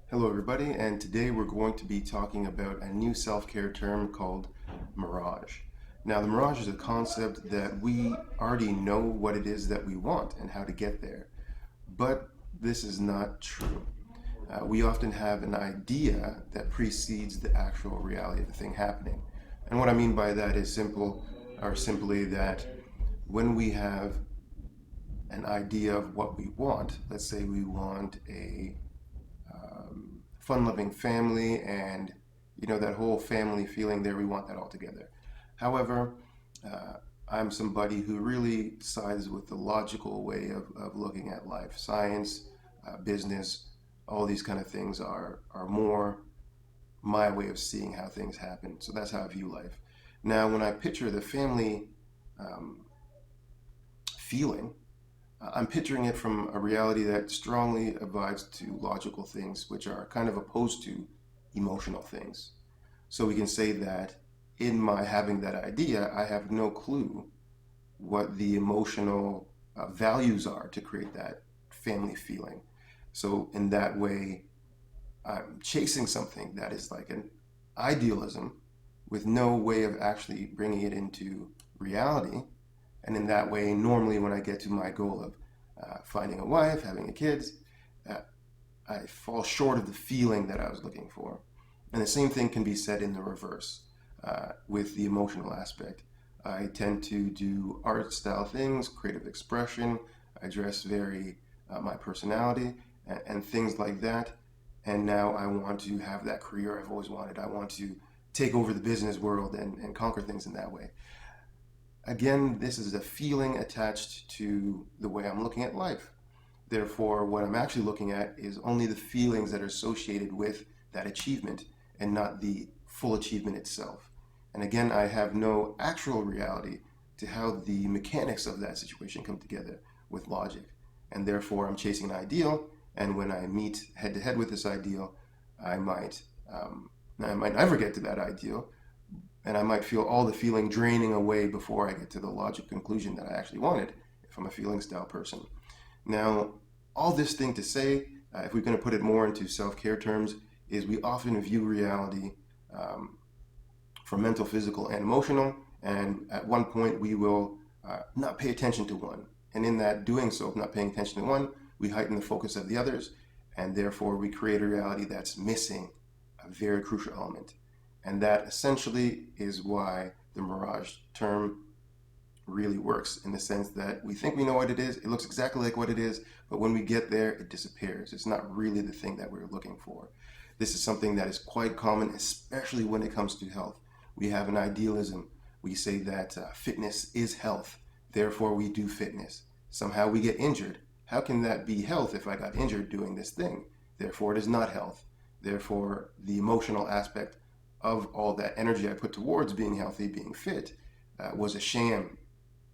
Hello, everybody, and today we're going to be talking about a new self-care term called mirage. Now, the mirage is a concept that we already know what it is that we want and how to get there, but this is not true. We often have an idea that precedes the actual reality of the thing happening. And what I mean by that is simply that when we have an idea of what we want, let's say we want a fun-loving family, and that whole family feeling there, we want that all together. However, uh, I'm somebody who really sides with the logical way of looking at life. Science, business, all these kind of things are more my way of seeing how things happen. So that's how I view life. Now, when I picture the family um, feeling, I'm picturing it from a reality that strongly abides to logical things, which are kind of opposed to emotional things. So we can say that in my having that idea, I have no clue what the emotional values are to create that family feeling. So in that way, I'm chasing something that is like an idealism with no way of actually bringing it into reality. And in that way, normally when I get to my goal of finding a wife, having a kids, uh, I fall short of the feeling that I was looking for. And the same thing can be said in the reverse with the emotional aspect. I tend to do art style things, creative expression. I dress very my personality and things like that. And now I want to have that career I've always wanted. I want to take over the business world and conquer things in that way. Again, this is a feeling attached to the way I'm looking at life. Therefore, what I'm actually looking at is only the feelings that are associated with that achievement and not the full achievement itself. And again, I have no actual reality to how the mechanics of that situation come together with logic. And therefore, I'm chasing an ideal. And when I meet head to head with this ideal, I might, I might never get to that ideal, and I might feel all the feeling draining away before I get to the logic conclusion that I actually wanted if I'm a feeling style person. Now, all this thing to say, if we're going to put it more into self care terms, is we often view reality um, from mental, physical, and emotional, and at one point we will not pay attention to one. And in that doing so, of not paying attention to one, we heighten the focus of the others, and therefore we create a reality that's missing a very crucial element. And that essentially is why the mirage term really works, in the sense that we think we know what it is, it looks exactly like what it is, but when we get there, it disappears. It's not really the thing that we're looking for. This is something that is quite common, especially when it comes to health. We have an idealism. We say that fitness is health, therefore we do fitness. Somehow we get injured. How can that be health if I got injured doing this thing? Therefore, it is not health. Therefore, the emotional aspect of all that energy I put towards being healthy, being fit, was a sham,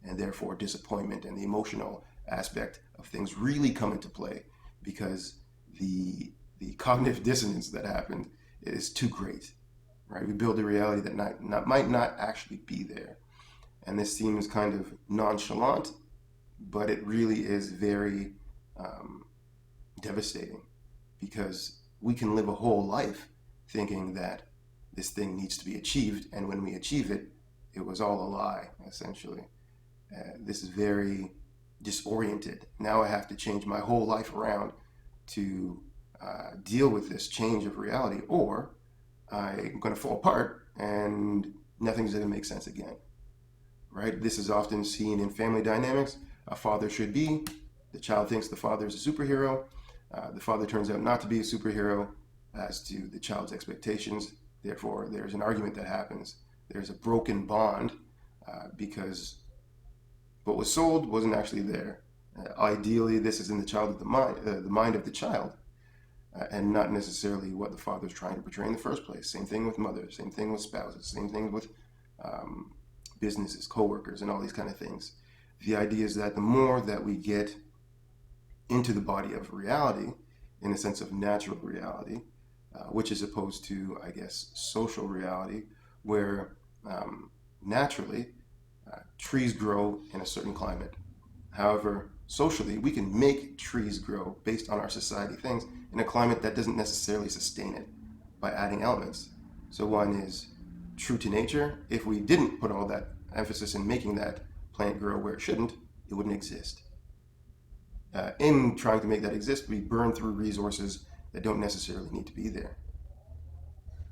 and therefore disappointment and the emotional aspect of things really come into play because the cognitive dissonance that happened is too great, right? We build a reality that might not actually be there, and this seems kind of nonchalant, but it really is very um, devastating because we can live a whole life thinking that this thing needs to be achieved, and when we achieve it, it was all a lie, essentially. This is very disoriented. Now I have to change my whole life around to deal with this change of reality, or I'm going to fall apart and nothing's going to make sense again. Right? This is often seen in family dynamics. A father should be, the child thinks the father is a superhero. The father turns out not to be a superhero as to the child's expectations. Therefore, there's an argument that happens. There's a broken bond because what was sold wasn't actually there. Ideally, this is in the mind of the child, and not necessarily what the father's trying to portray in the first place. Same thing with mothers, same thing with spouses, same thing with um, businesses, coworkers, and all these kind of things. The idea is that the more that we get into the body of reality, in the sense of natural reality, which is opposed to, I guess, social reality, where naturally trees grow in a certain climate. However, socially, we can make trees grow based on our society things in a climate that doesn't necessarily sustain it by adding elements. So one is true to nature. If we didn't put all that emphasis in making that plant grow where it shouldn't, it wouldn't exist. In trying to make that exist, we burn through resources that don't necessarily need to be there.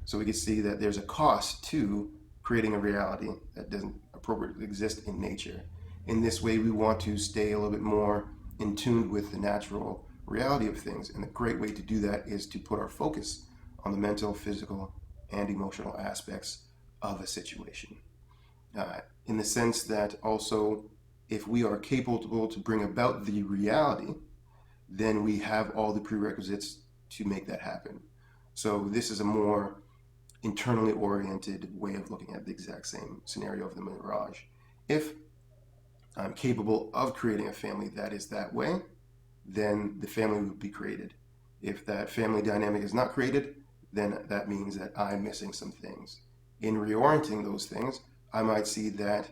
So we can see that there's a cost to creating a reality that doesn't appropriately exist in nature. In this way, we want to stay a little bit more in tune with the natural reality of things. And a great way to do that is to put our focus on the mental, physical, and emotional aspects of a situation. In the sense that also, if we are capable to bring about the reality, then we have all the prerequisites to make that happen. So this is a more internally oriented way of looking at the exact same scenario of the mirage. If I'm capable of creating a family that is that way, then the family would be created. If that family dynamic is not created, then that means that I'm missing some things. In reorienting those things, I might see that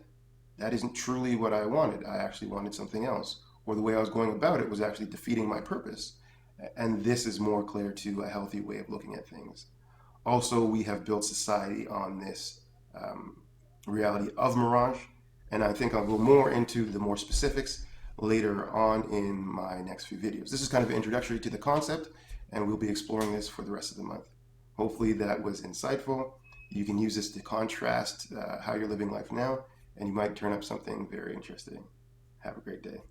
that isn't truly what I wanted. I actually wanted something else. Or the way I was going about it was actually defeating my purpose. And this is more clear to a healthy way of looking at things. Also, we have built society on this reality of mirage, and I think I'll go more into the more specifics later on in my next few videos. This is kind of introductory to the concept, and we'll be exploring this for the rest of the month. Hopefully that was insightful. You can use this to contrast how you're living life now, and you might turn up something very interesting. Have a great day.